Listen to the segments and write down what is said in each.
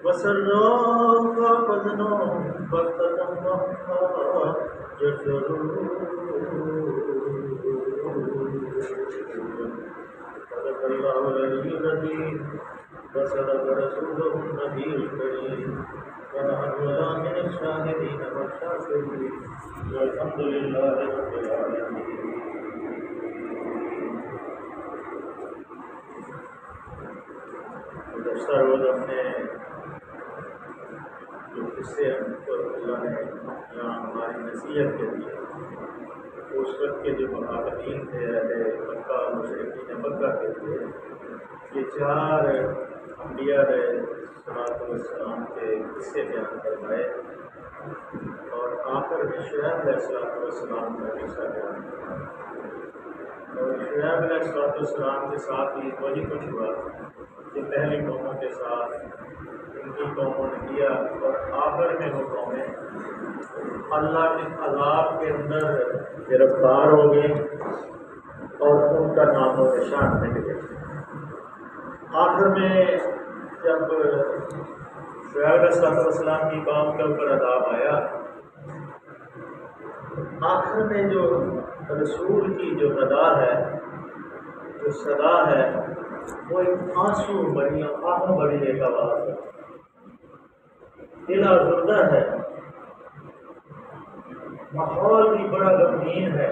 وسراك بدنا فتتمها جسره صدق الله العلي العظيم وصدق رسوله النبي الكريم ونحن لا من الشاهدين والشاكرين والحمد لله رب العالمين. گزشتہ روز اپنے جو قصے ہم کو اللہ نے یہاں ہماری نصیحت کے لیے اس وقت کے جو مخاطبین تھے اہل مکہ مشرکین مکہ کے لیے یہ 4 انبیاء علیہ السلام کے قصے بیان کروائے اور آخر میں شعیب علیہ السلام کا قصہ بیان کروایا. اور شعیب علیہ السلام کے ساتھ ہی وہی کچھ ہوا کہ پہلی قوموں کے ساتھ ان کی قوموں نے کیا اور آخر میں وہ قومیں اللہ کے عذاب کے اندر گرفتار ہو گئے اور ان کا نام و نشان مٹ گیا. آخر میں جب شعیب علیہ السلام کی قوم کے اوپر عذاب آیا، آخر میں جو رسول کی جو ندا ہے، جو صدا ہے، وہ ایک آنسو بڑی آہوں بڑی ایک آواز ہے، دل آزردہ ہے، ماحول بھی بڑا غمگین ہے.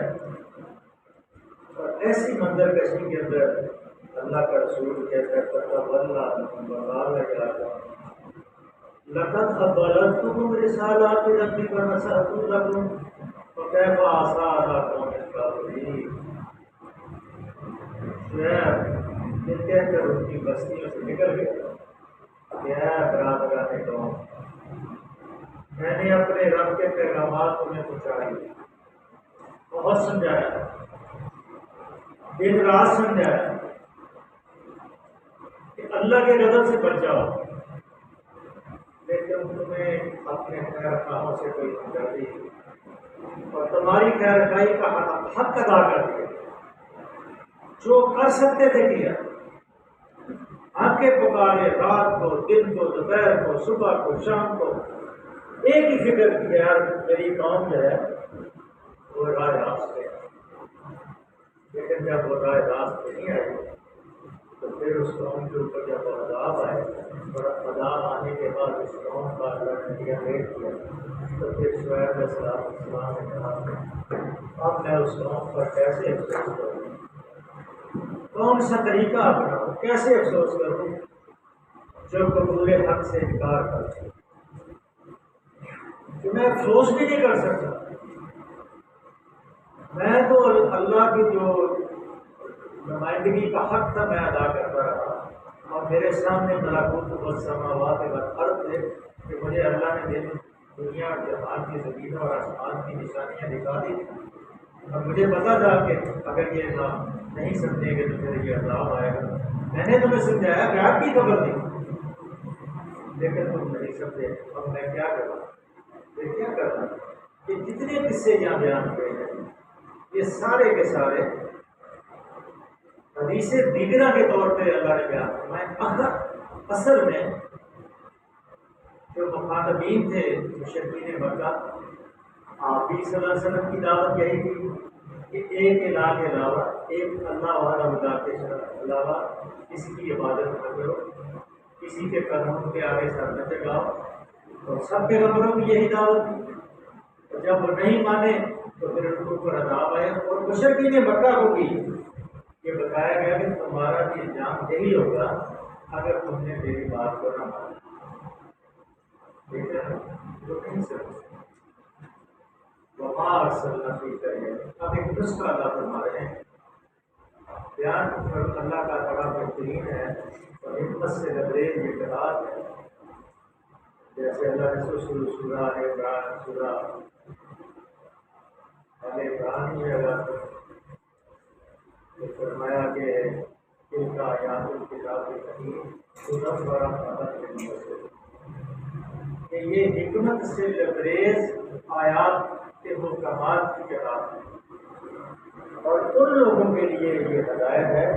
اور ایسی منظر کشی کے اندر اللہ کا رسول کہتا ہے لقد ابلغتکم رسالات ربی ونصحت لکم فکیف عصی علی قوم کافرین. شعیب یہ کہہ کر ان کی بستیوں سے نکل گیا کہ اے برادران قوم، میں نے اپنے رب کے پیغامات تمہیں پہنچائی، بہت سمجھایا، دن رات سمجھایا کہ اللہ کے غضب سے بچ جاؤ، لیکن تمہیں اپنے خیر خواہوں سے کوئی ہمدردی اور تمہاری خیر خواہی کا حق ادا کر دیا. جو کر سکتے تھے کیا، آنکھیں پکارے، رات کو، دن کو، دوپہر کو، صبح کو، شام کو، ایک ہی فکر کی یار میری قوم جو ہے وہ راہ راست ہے. لیکن جب وہ راہ راست پہ نہیں آئی تو پھر اس قوم کے اوپر جب وہ عذاب آئے اور عذاب آنے کے بعد اس قوم کا اللہ نے دیا ویٹ کیا تو پھر شعیب علیہ السلام نے کہا اب میں اس قوم پر کیسے افسوس کروں، کون سا طریقہ اپناؤں، کیسے افسوس کروں جو قبول حق سے انکار کرتے، کہ میں افسوس بھی نہیں کر سکتا. میں تو اللہ کی جو نمائندگی کا حق تھا میں ادا کرتا رہا اور میرے سامنے ملکوت السماوات والارض ہے کہ مجھے اللہ نے دنیا اور جہان کی زمین اور آسمان کی نشانیاں دکھا دی اور مجھے پتا تھا کہ اگر یہ نام نہیں سمجھیں گے تو پھر یہ عذاب آئے گا. میں نے تمہیں سمجھایا، غیب کی خبر دی، لیکن تم نہیں سمجھے. اب میں کیا کروں؟ یہ کیا کرنا کہ جتنے قصے یہاں بیان ہوئے ہیں یہ سارے کے سارے حدیث دیگرہ کے طور پہ اللہ نے بیان فرمائے. اصل میں جو مخاطبین تھے مشرکین مکہ، آپ بھی صلی اللہ علیہ وسلم کی دعوت یہی تھی کہ ایک الہ کے علاوہ، ایک اللہ والا خدا کے علاوہ کسی کی عبادت نہ کرو، کسی کے قدموں کے آگے سر نہ جگاؤ. اور سب پیغمبروں کی یہی دعوت تھی. اور جب وہ نہیں مانے تو پھر ان کو اوپر عذاب آیا. اور مشرکین مکہ کو بھی یہ بتایا گیا کہ تمہارا بھی انجام یہی ہوگا اگر تم نے میری بات کو نہ مانا. ٹھیک ہے، تو نہیں سکتے وما ارسلنا فیک ہے. اب ایک نسخہ اللہ فرما رہے ہیں، بیان اللہ کا بڑا بہترین ہے اور حکمت سے لبریز یہ کتاب ہے. جیسے اللہ نے سورہ عمران، سورہ عمران میں فرمایا کہ ان کا آیات الکتاب الحکیم کہ یہ حکمت سے لبریز آیات کے محکمات کی کتاب ہے اور ان لوگوں کے لیے یہ ہدایت ہے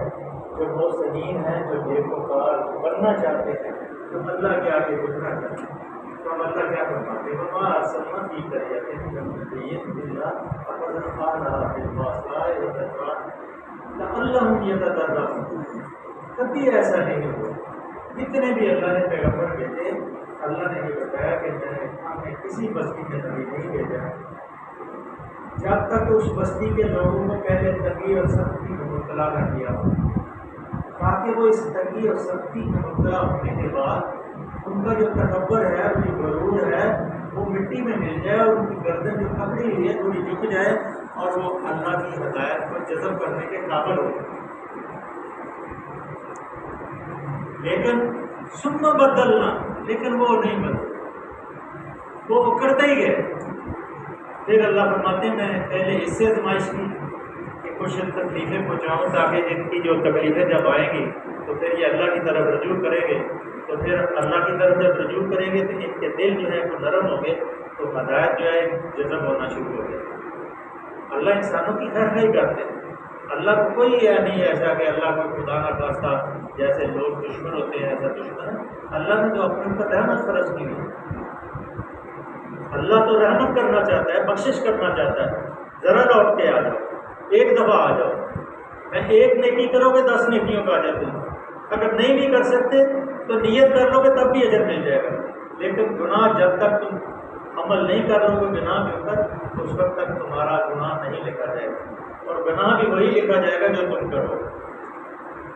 جو محسنین ہیں، جو نیکوکار بننا چاہتے ہیں تو اللہ کے آگے گزرا کرتے ہیں۔ تو اب اللہ کیا فرماتے ہیں؟ وما ارسلنا فی قریۃ من نبی الا اخذنا اہلها بالبأساء والضراء لعلهم یتضرعون۔ کبھی ایسا نہیں ہوا، جتنے بھی اللہ نے پیغمبر بھیجے اللہ نے یہ بتایا کہ ہم نے کسی بستی میں نبی نہیں بھیجا جب تک اس بستی کے لوگوں کو پہلے تنگی اور سختی میں مبتلا نہ کیا ہو، تاکہ وہ اس تنگی اور سختی میں مبتلا ہونے کے بعد ان کا جو تکبر ہے، ان کی غرور ہے، وہ مٹی میں مل جائے اور ان کی گردن جو پکڑی ہوئی ہے تھوڑی جھک جائے اور وہ اللہ کی ہدایت کو جذب کرنے کے قابل ہو۔ لیکن سننا بدلنا، لیکن وہ نہیں بدل، وہ کرتے ہی گئے۔ پھر اللہ فرماتے ہیں میں پہلے اس سے آزمائش کی کہ کچھ تکلیفیں پہنچاؤں تاکہ جن کی جو تکلیفیں جب آئیں گی تو پھر یہ اللہ کی طرف رجوع کریں گے، تو پھر اللہ کی طرف جب رجوع کریں گے تو ان کے دل جو ہے وہ نرم ہوں گے، تو ہدایت جو ہے جذب ہونا شروع ہو گیا۔ اللہ انسانوں کی خیر خواہی کرتے ہیں، اللہ کو کوئی نہیں ایسا کہ اللہ کو خدا نہ خواستہ جیسے لوگ دشمن ہوتے ہیں ایسا دشمن ہے۔ اللہ نے تو اپنے اوپر رحمت فرض کی ہے، اللہ تو رحمت کرنا چاہتا ہے، بخشش کرنا چاہتا ہے۔ ذرا لوٹ کے آ جاؤ، ایک دفعہ آ جاؤ، میں ایک نیکی کرو گے 10 نیکیوں کا اجر دوں گا۔ اگر نہیں بھی کر سکتے تو نیت کر لو گے تب بھی اجر مل جائے گا، لیکن گناہ جب تک تم عمل نہیں کر لو گے گناہ کے اوپر اس وقت تک تمہارا گناہ نہیں لکھا جائے گا، اور گناہ بھی وہی لکھا جائے گا جو تم کرو۔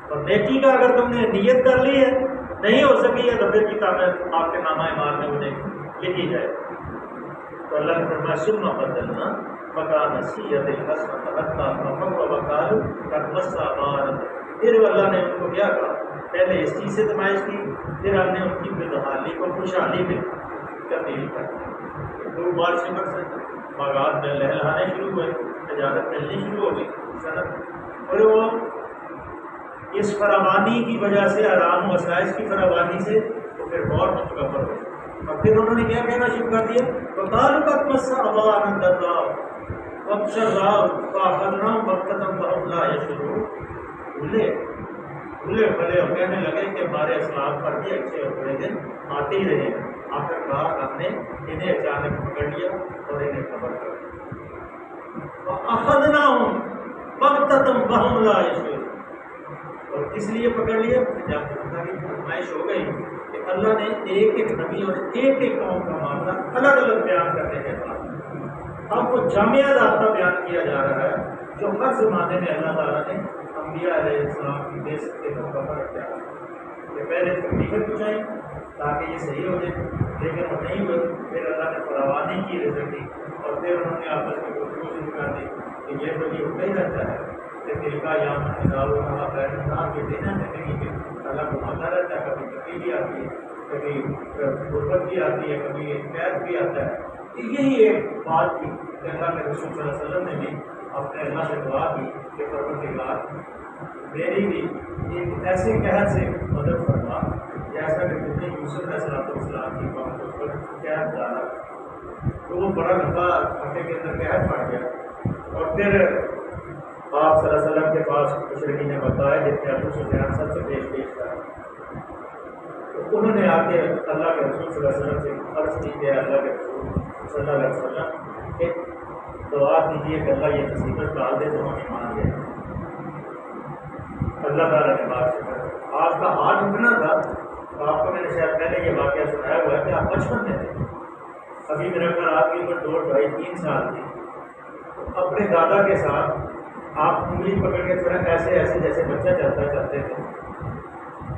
اور نیکی کا اگر تم نے نیت کر لی ہے نہیں ہو سکی ہے تو پھر کتابیں آپ کے نامہ اعمال میں انہیں لکھی جائے۔ تو اللہ نے فرمایا ثم بدلنا مکان السیئۃ الحسنۃ حتی عفوا وقالوا قد مس آباءنا۔ پھر اللہ نے ان کو کیا کہا، پہلے اس چیز سے آزمائش کی، پھر ہم نے ان کی بدحالی کو خوشحالی میں تبدیل کر دیا۔ دو بارشیں برسیں، باغات میں لہلہانے شروع ہوئے، تجارت چلنی شروع ہو گئی، صنعت، اور وہ اس فراوانی کی وجہ سے، آرام و آسائش کی فراوانی سے وہ پھر غور متکبر ہوئے، اور پھر انہوں نے کیا کہنا شروع کر دیا، وقالوا قد مس آباءنا الضراء والسراء فأخذناهم بغتة فهم لا يشعرون۔ بھولے بھلے اور کہنے لگے کہ ہمارے اسلام پر بھی اچھے اور برے دن آتے ہی رہے، آخر کار ہم نے انہیں اچانک پکڑ لیا اور انہیں خبر کر دیا۔ وَأَخَذْنَاهُمْ بَغْتَةً وَهُمْ لَا يَشْعُرُونَ۔ اور اس لیے پکڑ لیا جب اللہ کی فرمائش ہو گئی کہ اللہ نے ایک ایک نبی اور ایک ایک قوم کا معاملہ الگ الگ بیان کرنے کے بعد اب وہ جامعہ ضابطہ بیان کیا جا رہا ہے جو ہر زمانے میں اللہ تعالیٰ نے انبیاء علیہ السلام کی بے کے موقع پر رکھا ہے کہ پہلے تکلیفیں پہنچائیں تاکہ یہ صحیح ہو جائے، لیکن وہ نہیں ہوئے، پھر اللہ نے فراوانی کی رزق دی، اور پھر انہوں نے آپس میں گفتگو شروع کر دی کہ یہ تو یہ ہوتا ہی رہتا ہے کہ دل کا یا منگاؤ خیر انسان کے دینا زندگی میں اللہ گھماتا رہتا ہے، کبھی تکلیف بھی آتی ہے، کبھی غربت بھی آتی ہے، کبھی قید بھی آتا ہے۔ یہی ایک بات تھی کہ اللہ کے رسول صلی اللہ علیہ وسلم نے بھی اپنے اللہ سے دعا کی کہ پروردگار میری بھی ایک ایسے قحط سے مدد فرما جیسا کہ تم نے یوسف علیہ السلام کی قوم کو اس پر قحط ڈالا، تو وہ بڑا لمبا ہفتے کے اندر قحط پڑ گیا، اور پھر آپ صلی اللہ علیہ وسلم کے پاس مشرکین نے بتایا جس نے ابو سفیان سب سے پیش کرا، تو انہوں نے آ کے اللہ کے رسول صلی اللہ علیہ وسلم سے عرض کی کہ اللہ کے رسول صلی اللہ علیہ وسلم کہ دعا کیجیے کہ اللہ یہ مصیبت ڈال دے تو ہم ایمان لیں۔ اللہ تعالیٰ نے بات کر آپ کا ہاتھ اٹھنا تھا، آپ کو میں نے شاید پہلے یہ واقعہ سنایا ہوا ہے کہ آپ بچپن میں تھے، ابھی میرا خیال آپ کی عمر 2 ڈھائی 3 سال تھی، اپنے دادا کے ساتھ آپ انگلی پکڑ کے تھوڑا ایسے ایسے جیسے بچہ چلتا چلتے تھے،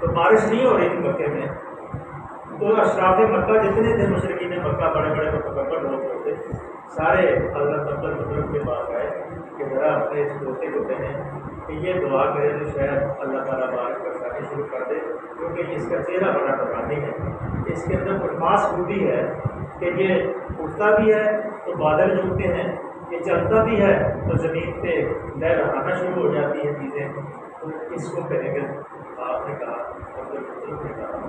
تو بارش نہیں ہو رہی تھی مکے میں، تو اشراف مکہ جتنے تھے مشرکین مکہ بڑے بڑے متکبر لوگ ہوتے سارے حضرت عبد بزرگ کے پاس آئے کہ ذرا اپنے اس دوستے کو کہیں کہ یہ دعا کرے تو شاید اللہ تعالیٰ بارش برسانی شروع کر دے، کیونکہ اس کا چہرہ بڑا نورانی ہے، اس کے اندر کوئی خاص خوبی ہے کہ یہ اٹھتا بھی ہے تو بادل جھوٹتے ہیں، یہ چلتا بھی ہے تو زمین پہ لہرانا شروع ہو جاتی ہے چیزیں، تو اس کو کہیں گے آپ نے کہا عبد نے کہا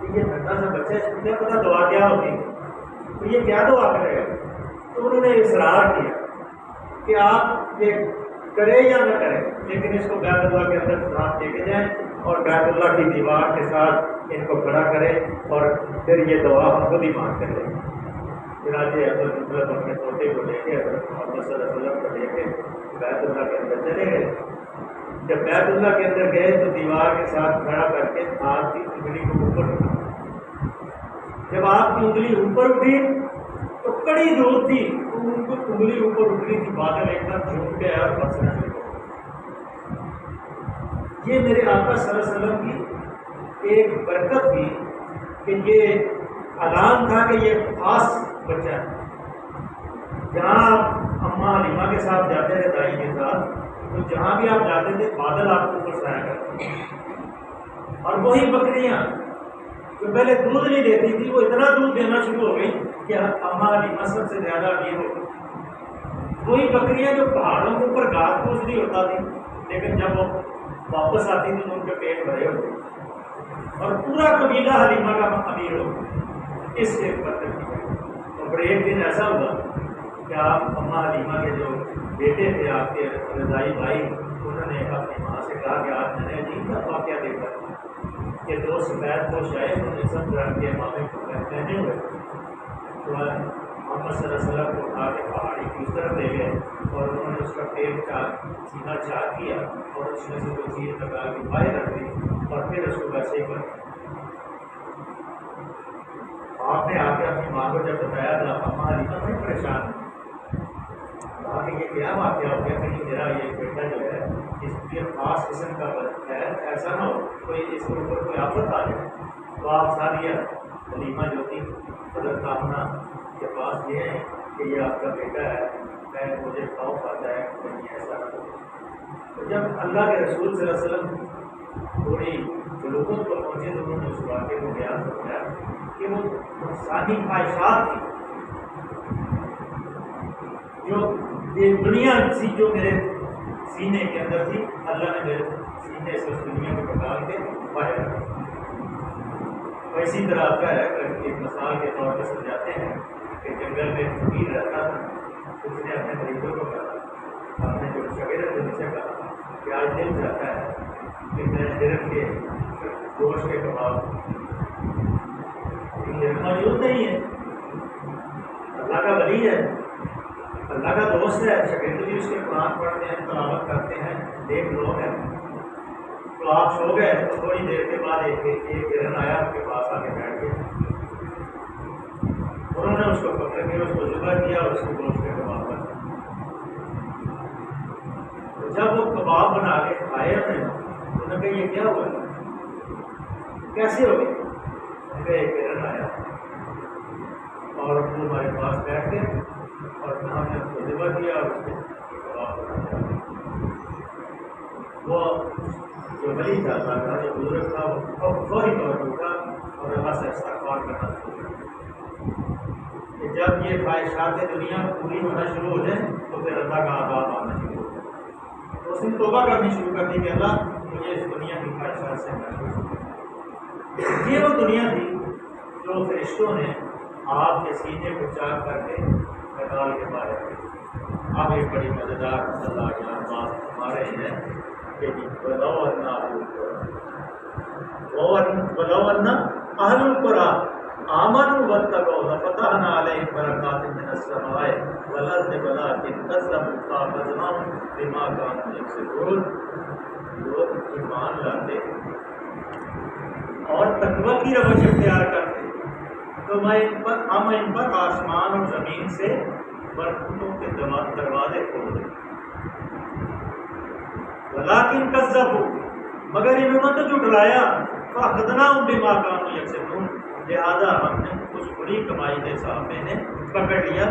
کہ یہ ننھا سا بچہ اس کو کیا پتا دعا کیا ہوتی ہے، تو یہ کیا دعا کرے گا؟ تو انہوں نے اصرار کیا کہ آپ یہ کریں یا نہ کریں، لیکن اس کو بیت اللہ کے اندر ساتھ لے کے جائیں اور بیت اللہ کی دیوار کے ساتھ ان کو کھڑا کرے اور پھر یہ دعا ہم خود ہی مانگ کر لیں۔ چنانچہ حضرت اپنے پوتے کو لے کے حضرت محمد صلی اللہ علیہ وسلم کو لے کے بیت اللہ کے اندر چلے گئے۔ جب بیت اللہ کے اندر گئے تو دیوار کے ساتھ کھڑا کر کے آپ کی انگلی کو اوپر اٹھا۔ جب آپ کی انگلی اوپر اٹھی تو کڑی دھوپ تھی، ان کو انگلی اوپر اٹھنی تھی، بادل ایک دم جھوم کے اور برسنا شروع ہو گیا۔ یہ میرے آقا صلی اللہ علیہ وسلم کی ایک برکت تھی کہ یہ اعلان تھا کہ یہ خاص بچہ ہے۔ جہاں آپ اماں حلیمہ کے ساتھ جاتے تھے دائی کے ساتھ، تو جہاں بھی آپ جاتے تھے بادل آپ کو اوپر سایہ کرتے تھے، اور وہی بکریاں جو پہلے دودھ نہیں دیتی تھی وہ اتنا دودھ دینا شروع ہو گئی کہ اماں حلیمہ سب سے زیادہ امیر ہو گئی۔ وہی بکریاں جو پہاڑوں کے اوپر گھاس پھوس نہیں ہوتا تھی، لیکن جب وہ واپس آتی تھی تو ان کے پیٹ بھرے ہو گئے، اور پورا قبیلہ حلیمہ کا امیر ہو گیا اس سے برکت کی۔ اور پھر ایک دن ایسا ہوا کہ آپ اماں حلیمہ کے جو بیٹے تھے آپ کے رضائی بھائی، انہوں نے اپنی ماں سے کہا کہ آج میں نے عجیب کا واقعہ دیکھا کہ دو سفید پوش آئے، انہوں نے سب رنگ کے مامے پہنے ہوئے، تو محمد صلی اللہ علیہ وسلم کو اٹھا کے پہاڑی کی اس طرف لے گئے، اور انہوں نے اس کا پیٹ سینہ چاک کیا اور اس میں سے کوئی چیز لگا کے باہر رکھ دی، اور پھر اس کو ویسے ہی کر آپ نے آ کے اپنی ماں کو جب بتایا تو اماں حلیمہ بڑی پریشان کہ یہ کیا واقعہ ہو گیا، کہیں میرا یہ بیٹا جو ہے اس لیے خاص قسم کا ہے، ایسا نہ ہو کوئی اس کے اوپر کوئی آفت آ جائے۔ تو آپ ساریہ حلیمہ جو تھی حضرت آمنہ کے پاس یہ ہے کہ یہ آپ کا بیٹا ہے، مجھے خوف آتا ہے کہیں ایسا نہ ہو۔ تو جب اللہ کے رسول صلی اللہ علیہ وسلم تھوڑی بلوغت پر پہنچے تو انہوں نے اس واقعے کو بیان کروایا کہ وہ انسانی خواہشات تھی، جو یہ دنیا سی جو میرے سینے کے اندر تھی، اللہ نے میرے سینے سے اس دنیا کو نکال کے باہر رکھا۔ اسی طرح آتا ہے ایک مثال کے طور پہ سمجھاتے ہیں کہ جنگل میں فقیر رہتا تھا، اس نے اپنے مریضوں کو کہا، اپنے جو شاگرد ان سے کہا کہ آج دل چاہتا ہے کہ میں ہرن کے گوشت کے کباب، موجود نہیں ہے، اللہ کا ولی ہے، اللہ کا دوست ہے، شاگرد بھی اس کے قرآن پڑھتے ہیں، تلاوت کرتے ہیں، ایک لوگ ہیں، تو آپ سو گئے تو تھوڑی دیر کے بعد ایک ہرن آیا آپ کے پاس آ کے بیٹھ گیا، انہوں نے اس کو پکڑ کے اس کو ذبح کیا اور اس کو گوشت کے کباب بنا۔ تو جب وہ کباب بنا کے کھائے انہوں نے کہا یہ کیا ہوا، کیسے ہو گئی؟ ایک ہرن آیا اور وہ ہمارے پاس بیٹھ گئے اور ہم نے اس کو ذبح کیا اور اس کے کباب بنا دیا۔ وہ جو ولی تھا اللہ کا، جو بزرگ تھا، وہ فوری طور پر اٹھا اور اللہ سے استغفار کرنا شروع کیا کہ جب یہ خواہشات دنیا پوری ہونا شروع ہو جائیں تو پھر اللہ کا عذاب آنا شروع ہو جائے۔ تو اس نے توبہ کرنی شروع کر دی کہ اللہ مجھے اس دنیا کی خواہشات سے محفوظ۔ یہ وہ دنیا تھی جو فرشتوں نے آپ کے سینے کو چاک کر کے نکال کے باہر کی۔ اب ایک بڑی مزیدار اللہ کی بات ہمارے ہیں کہ ولو ان اہل القرى آمنوا واتقوا لفتحنا علیہم برکات من السماء والارض ولکن کذبوا فاخذناہم بما كانوا یکسبون۔ لوگ ایمان لاتے اور تقوی کی روش اختیار کرتے تو ہم ان پر آسمان اور زمین سے برکتوں کے دروازے کھول دیں، ولیکن کذبوا، مگر انہوں نے تو جھٹلایا، فاخذناہم بما كانوا یکسبون، لہذا ہم نے اس بری کمائی کے حساب میں پکڑ لیا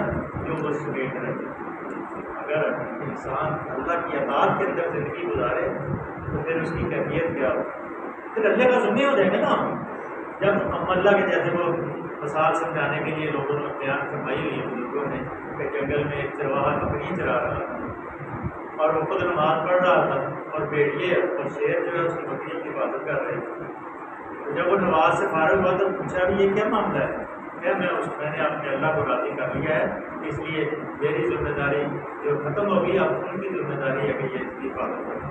جو وہ سمیٹ رہے۔ اگر انسان اللہ کی اطاعت کے اندر زندگی گزارے تو پھر اس کی کیفیت کیا ہو، پھر اللہ کا ذمہ ہو جائے گا نا۔ جب ہم اللہ کے جیسے وہ مثال سمجھانے کے لیے لوگوں نے بیان فرمائی ہوئی ہے بزرگوں نے کہ جنگل میں ایک چرواہا بکری چرا رہا تھا اور وہ خود نماز پڑھ رہا تھا اور بھیڑیے اور شیر جو ہے اس کی بکری کی حفاظت کر رہے تھے۔ تو جب وہ نماز سے فارغ ہوا تو پوچھا بھی یہ کیا معاملہ ہے؟ کیا میں نے اپنے اللہ کو راضی کر لیا ہے، اس لیے میری ذمہ داری جو ختم ہوگی اب ان کی ذمہ داری ہے کہ یہ اس کی حفاظت کریں۔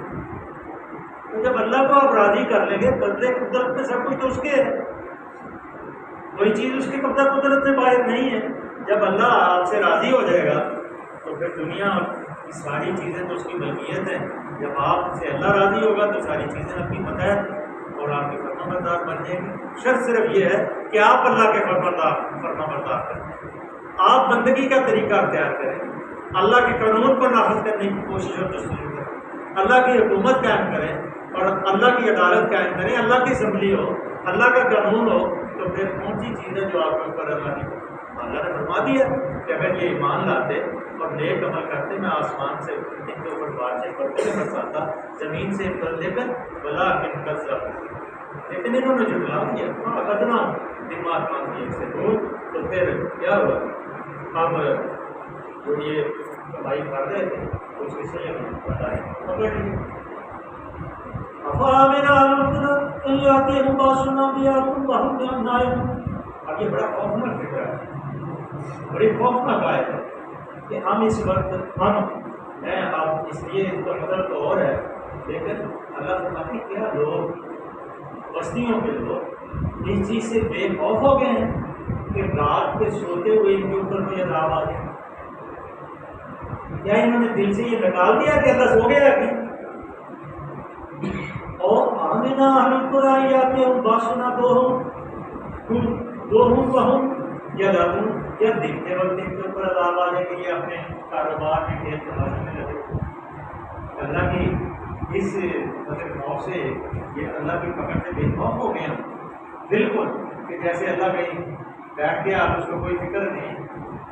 تو جب اللہ کو آپ راضی کر لیں گے، بدلے قدرت میں سب کچھ تو اس کے ہے، کوئی چیز اس کے قبضہ قدرت سے باہر نہیں ہے۔ جب اللہ آپ سے راضی ہو جائے گا تو پھر دنیا کی ساری چیزیں تو اس کی ملکیت ہیں۔ جب آپ سے اللہ راضی ہوگا تو ساری چیزیں آپ کی متحد اور آپ کی فرما بردار بن جائیں گی۔ شرط صرف یہ ہے کہ آپ اللہ کے فرما بردار کریں، آپ بندگی کا طریقہ اختیار کریں، اللہ کے قانون کو نافذ کرنے کی کوشش اور جستجو کریں، اللہ کی حکومت قائم کریں اور اللہ کی عدالت قائم کریں، اللہ کی اسمبلی ہو، اللہ کا قانون ہو، تو پھر کون سی چیز ہے جو آپ کے اوپر اللہ نے فرما دیا کہ اگر یہ ایمان لاتے اور نیک عمل کرتے، میں آسمان سے ان کے اوپر بارشیں پڑتے ہوئے برساتا، زمین سے پھل دے کر بلا کن کا سب، لیکن انہوں نے جھٹلا دیا، بدنا دماغ ایک سے دور، تو پھر کیا ہوا؟ اب جو یہ کمائی کر رہے تھے اس کی صحیح بتائیں پکڑ لیے۔ اب یہ بڑا خوفناک فکر ہے، بڑی خوفناک آیت ہے کہ ہم اس وقت میں اب اس لیے اس کا مطلب تو اور ہے، لیکن اللہ فرماتے ہیں کیا لوگ بستیوں کے لوگ اس چیز سے بے خوف ہو گئے ہیں کہ رات کے سوتے ہوئے ان کے اوپر کوئی عذاب آ جائے؟ کیا انہوں نے دل سے یہ نکال دیا کہ اللہ سو گیا کہ اور آمنا ہم پر آئی آتے ہوں باشنا دو ہوں بہوں یا لگوں یا دیکھتے وقت ان کے اوپر عذاب آ جائے کہ یہ اپنے کاروبار میں کھیل تماشے میں لگے۔ اللہ کی اس خوف سے یہ اللہ کی پکڑ سے بے خوف ہو گئے ہیں بالکل، کہ جیسے اللہ کہیں بیٹھ گیا اس کو کوئی فکر نہیں،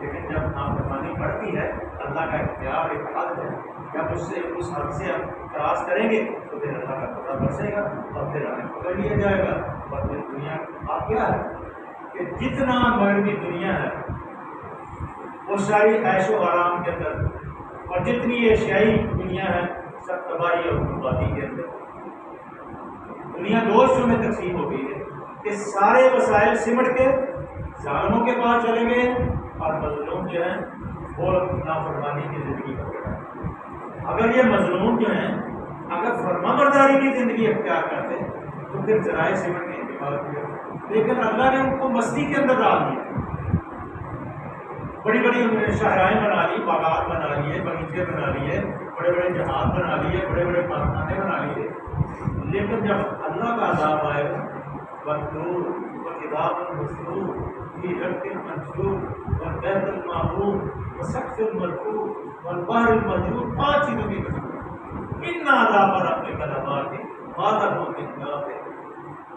لیکن جب نافرمانی بڑھتی ہے اللہ کا اختیار ایک حد ہے، جب اس سے اس حد سے ہم کراس کریں گے تو پھر اللہ کا پتہ برسے گا اور پھر ہمیں پکڑ لیا جائے گا۔ اور پھر دنیا آپ کیا ہے کہ جتنا مغربی دنیا ہے وہ ساری عیش و آرام کے اندر، اور جتنی ایشیائی دنیا ہے سب تباہی اور بربادی کے اندر۔ دنیا دو حصوں میں تقسیم ہو گئی ہے کہ سارے وسائل سمٹ کے ظالموں کے پاس چلے گئے اور مظلوم جو ہیں وہ نافرمانی کی زندگی کرتے ہیں۔ اگر یہ مظلوم جو ہیں اگر فرما برداری کی زندگی اختیار کرتے تو پھر ذرائع سمٹ کے انتقال کیا، لیکن اللہ نے ان کو مستی کے اندر ڈال دیا، بڑی بڑی انہوں نے شاہراہیں بنا لی، باغات بنا لیے، باغیچے بنا لیے، بڑے بڑے جہاز بنا لیے، بڑے بڑے کارخانے بنا لیے، لیکن جب اللہ کا عذاب آئے والطور وکتاب مسطور فی رق منشور والبیت المعمور وسقف المرفوع والبحر المسجور، 5 چیزوں کی قسم، ان عذاب ربک لواقع ما له من دافع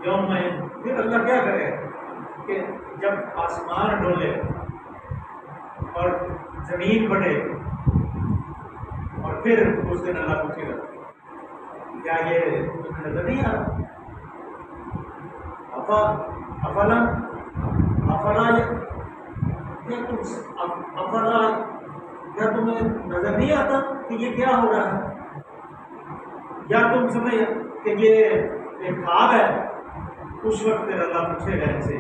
یوم میں۔ پھر اللہ کیا کرے کہ جب آسمان ڈولے اور زمین بڑھے اور پھر اس دن اللہ پوچھے گا کیا یہ تمہیں نظر نہیں آ رہا؟ کیا تمہیں نظر نہیں آتا کہ یہ کیا ہو رہا ہے؟ یا تم سمجھ کہ یہ ایک خواب ہے؟ اس وقت پھر اللہ پوچھے گا ان سے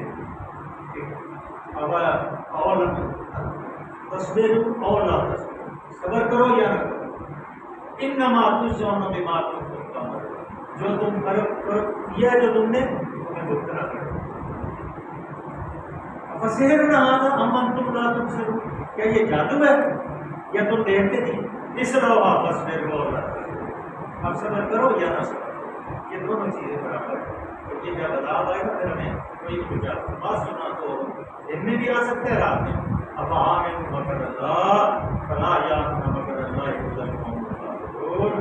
صبر کرو یا نہ کرو، انما تجزون بما کنتم تعملون، جو تم کیا جو تم نے تمہیں بھگتنا پڑے۔ فسحر ھذا ام انتم لا تبصرون، کیا یہ جادو ہے یا تم دیکھتے نہیں؟ اس روحا فاصبر ولا تحزن، اب صبر کرو یا نہ صبر، یہ دونوں چیزیں برابر ہیں۔ تو یہ جب عذاب آئے گا پھر ہمیں کوئی کچھ بات سنا تو دن میں بھی آ سکتا ہے رات میں۔ اب آمن مکر اللہ فلا یامن مکر اللہ الا القوم الظالمون،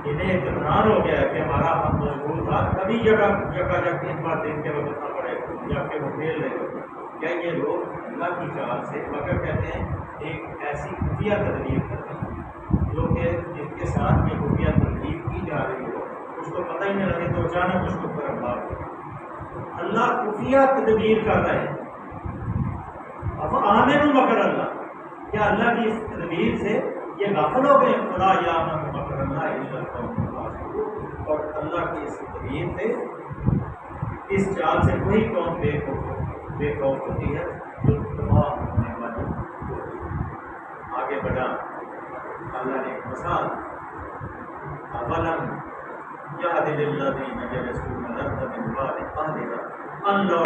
انہیں اطمینان ہو گیا کہ ہمارا ہم مضبوط تھا، کبھی جگہ ان بار دیکھ کے وقت نہ پڑے جب کہ وہ کھیل رہے۔ کیا یہ لوگ اللہ کی چال سے مگر کہتے ہیں ایک ایسی خفیہ تدبیر کرتے ہیں جو کہ جس کے ساتھ یہ خفیہ تدبیر کی جا رہی ہو اس کو پتہ ہی نہیں لگے تو اچانک اس کو برباد ہو۔ اللہ خفیہ تدبیر کر رہے ہیں۔ اب آمن مکر اللہ، کیا اللہ کی اس تدبیر سے یہ غافل ہو گئے؟ خدا یامن مکر اللہ الا القوم الظالمون، اور اللہ کی اس تدبیر سے اس چال سے کوئی قوم بے خوف ہوتی ہے جو تباہ ہونے والی ہوتی ہے۔ آگے بڑھا اللہ نے ایک مثال اولم یہد للذین یرثون الارض من بعد اہلها ان لو